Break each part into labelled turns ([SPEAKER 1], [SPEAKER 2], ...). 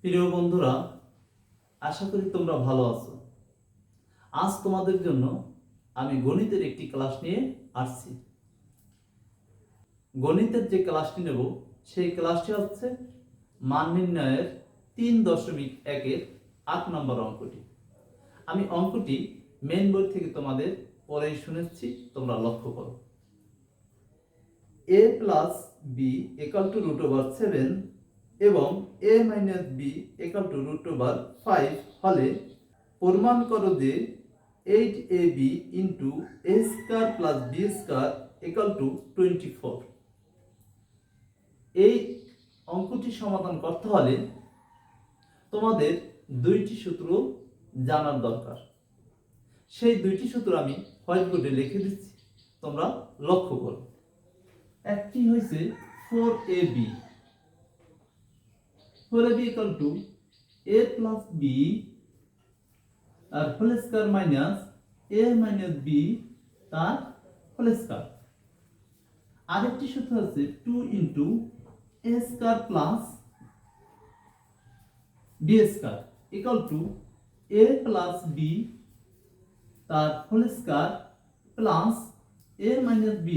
[SPEAKER 1] প্রিয় বন্ধুরা, আশা করি তোমরা ভালো আছো। আজ তোমাদের জন্য আমি গণিতের একটি ক্লাস নিয়ে আসছি। গণিতের যে ক্লাসটি নেব সেই ক্লাসটি হচ্ছে মান নির্ণয়ের 3.1-এর 8 নম্বর অঙ্কটি। আমি অঙ্কটি মেন বই থেকে তোমাদের পরেই শুনেছি, তোমরা লক্ষ্য করো। a plus b equal to √7 এবং a minus b equal to √5 হলে প্রমাণ করো যে 8ab into a square plus b square equal to 24। এই অঙ্কটি সমাধান করতে হলে তোমাদের দুইটি সূত্র জানার দরকার। সেই দুইটি সূত্র আমি হোয়াইট বোর্ডে লিখে দিচ্ছি, তোমরা লক্ষ্য করো। একটি হয়েছে 4ab equal to a plus b আর whole square minus a minus b তার হোল স্কয়ার। আরেকটি সূত্র আছে 2 into a square plus b square equal to a plus b তার whole square plus a minus b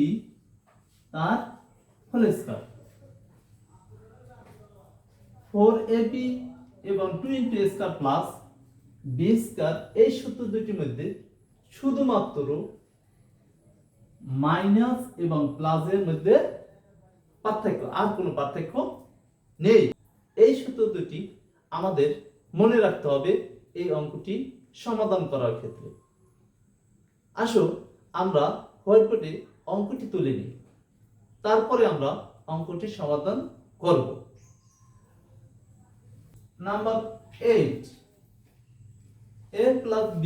[SPEAKER 1] তার whole square. 4ab এবং 2 into a square plus b square, এই সূত্র দুটির মধ্যে শুধুমাত্র মাইনাস এবং প্লাসের মধ্যে পার্থক্য, আর কোনো পার্থক্য নেই। এই সূত্র দুটি আমাদের মনে রাখতে হবে এই অঙ্কটি সমাধান করার ক্ষেত্রে। আসো আমরা হোয়াইট বোর্ডে অঙ্কটি তুলে নিই, তারপরে আমরা অঙ্কটি সমাধান করব। Number 8, a plus b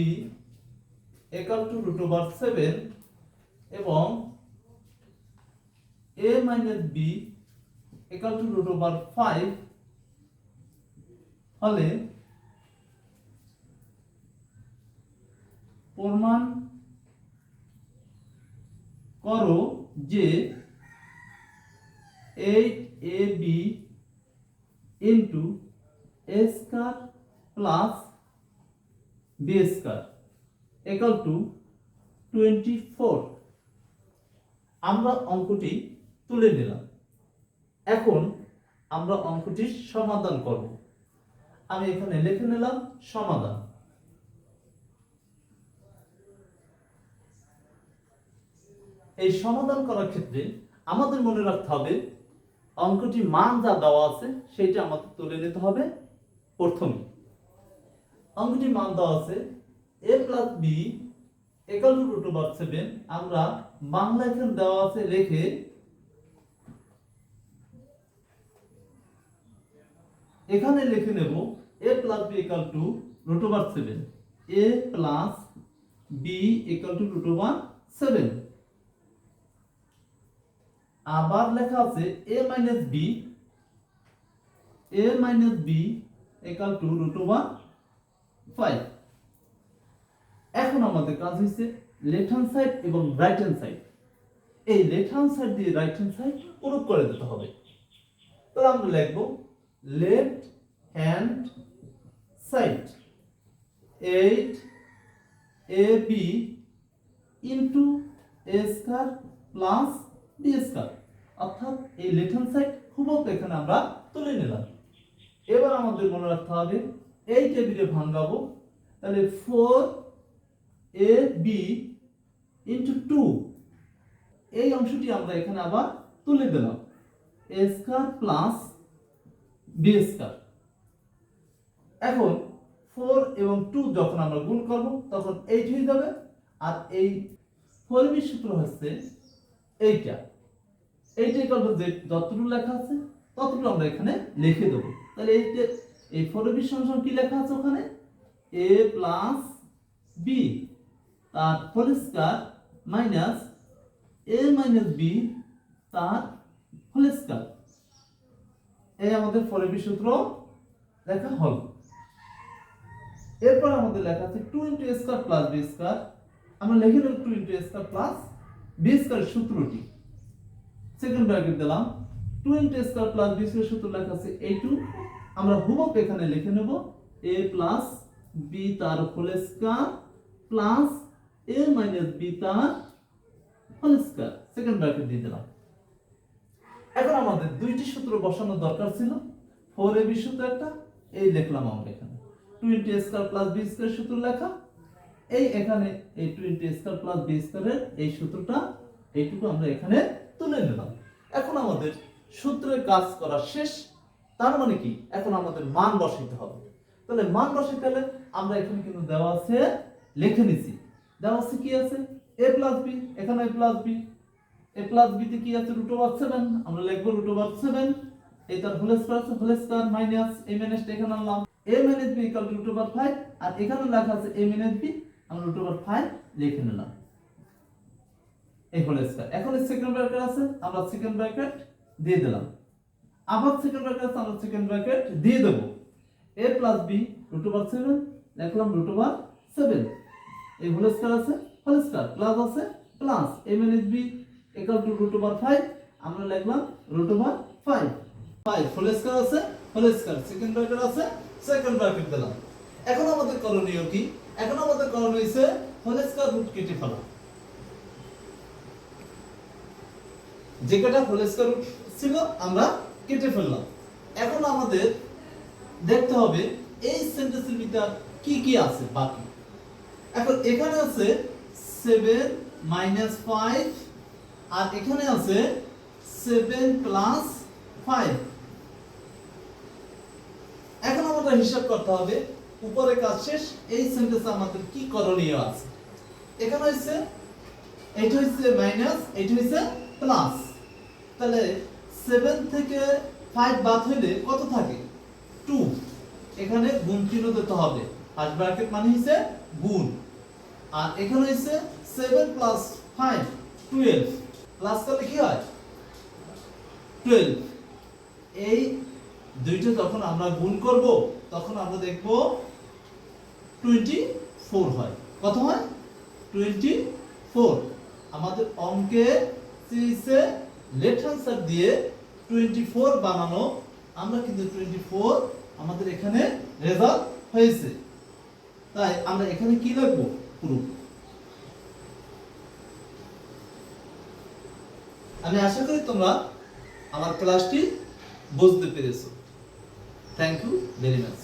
[SPEAKER 1] equal to √7 এবং a minus b equal to √5 হলে প্রমাণ করো যে 8ab into a square plus b square equal to 24। আমরা অঙ্কটি তুলে নিলাম, এখন আমরা অঙ্কটির সমাধান করব। আমি এখানে লিখে নিলাম সমাধান। এই সমাধান করার ক্ষেত্রে আমাদের মনে রাখতে হবে অঙ্কটি মান যা দেওয়া আছে সেটা আমাদের তুলে নিতে হবে। প্রথমে অঙ্কটি মান দেওয়া আছে a plus b equal to √7। আমরা বাংলা এখানে দেওয়া আছে লিখে এখানে লিখে নেব a plus b equal to √7, a plus b equal to √7। আবার লেখা আছে a minus b equal to √5। এখন আমাদের কাজ হচ্ছে লেফট হ্যান্ড সাইড এবং রাইট হ্যান্ড সাইড, এই লেফট হ্যান্ড সাইড দিয়ে রাইট হ্যান্ড সাইড প্রয়োগ করে দিতে হবে। তাহলে আমরা লিখব left hand side 8ab into a square plus b square, অর্থাৎ এই লেফট হ্যান্ড সাইড হুবহু এখানে আমরা তুলে নিলাম। এবার আমাদের মনে রাখতে হবে এই টেবিলে ভাঙাবো, তাহলে 4ab ইন্টু 2, এই অংশটি আমরা এখানে আবার তুলে দিলাম a square plus b square. এখন 4 এবং 2 যখন আমরা গুণ করব তখন 8 হয়ে যাবে, আর এই 4b সূত্র হচ্ছে এইটা ইকুয়াল টু যতটুকু লেখা আছে ততটুকু আমরা এখানে লিখে দেব। তাহলে এই 4b সমান কি লেখা আছে ওখানে a প্লাস b তার whole square minus a minus b তার হোল স্কয়ার। এই আমাদের 4b সূত্র লেখা হল। এরপর আমাদের লেখা আছে 2 into a square plus b square. আমরা লিখে দেব 2 into a square plus b square সূত্রটি সেকেন্ড ব্র্যাকেট দিলাম 2 into a square plus b square সূত্র লেখা আছে a2 আমরা হুবহু এখানে লিখে নেব a প্লাস বি তার whole square plus a minus b তার হোল স্কয়ার সেকেন্ড ব্র্যাকেট দিয়ে দিলাম। এখন আমাদের দুইটি সূত্র বসানো দরকার ছিল, 4ab সূত্র একটা, এই লিখলাম আমরা এখানে 20a square plus b square সূত্র লেখা, এই এখানে এই 20a স্কয়ার প্লাস b স্কয়ারের এই সূত্রটা এইটুকু আমরা এখানে তুলে নিলাম। এখন আমাদের সূত্রের কাজ করা শেষ। তার মানে কি, এখন আমাদের মান বসাইতে হবে। তাহলে মান বসাইতে হলে আমরা এখানে কিন্তু দেওয়া আছে, লিখে নিছি, দেওয়া আছে কি আছে a প্লাস b, এখানে a plus b, a plus b তে কি আছে √7, আমরা লিখব √7, এই তার হোল স্কয়ার আছে, whole square minus a minus এখানে আনলাম a minus b equal to √5, আর এখানে লেখা আছে a মাইনাস b, আমরা √5 লিখে নিলাম এই হোল স্কয়ার। এখন সেকেন্ড ব্র্যাকেট আছে, আমরা সেকেন্ড ব্র্যাকেট দিয়ে দিলাম, আবার সেকেন্ড ব্র্যাকেট আছে, আমরা সেকেন্ড ব্র্যাকেট দিয়ে দেব, a প্লাস b √7 লিখলাম √7, এই হোল স্কয়ার আছে, হোল স্কয়ার প্লাস আছে plus a minus b equal to √5, আমরা লিখলাম √5 হোল স্কয়ার আছে, হোল স্কয়ার সেকেন্ড ব্র্যাকেট আছে, সেকেন্ড ব্র্যাকেট দিলাম। এখন আমাদের করণীয় কি, এখন আমাদের করণীয় হইছে হোল স্কয়ার রুট কেটে ফেলা, যে কটা হোল স্কয়ার রুট ছিল আমরা কেটে ফেললাম। এখন আমাদের দেখতে হবে এই সেন্টেন্সের ভিতর কি কি আছে বাকি। এখন এখানে আছে 7 মাইনাস 5, আর এখানে আছে 7 প্লাস 5। এখন আমাদের হিসাব করতে হবে, উপরে কাজ শেষ, এই সেন্টেন্সে আমাদের কি করণীয় আছে। এখানে হইছে এইটা হইছে মাইনাস, এইটা হইছে প্লাস, তাহলে 7 থেকে 5 বাদ হইলে কত থাকে 2, এখানে গুণ চিহ্ন দিতে হবে, ফার্স্ট ব্র্যাকেট মানে হইছে গুণ, আর এখানে হইছে 7 প্লাস 5 12, প্লাস করলে কি হয় 12। এই দুইটা যখন আমরা গুণ করব তখন আমরা দেখব 24 হয়। কত হয় 24। আমাদের অঙ্কে সিসে লেফট হ্যান্ড সাইড দিয়ে 24 বানানো, আমরা কিন্তু 24 আমাদের এখানে রেজাল্ট হয়েছে। তাই আমরা এখানে কি লিখব পুরো। আমি আশা করি তোমরা আমার ক্লাসটি বুঝতে পেরেছো। Thank you very much.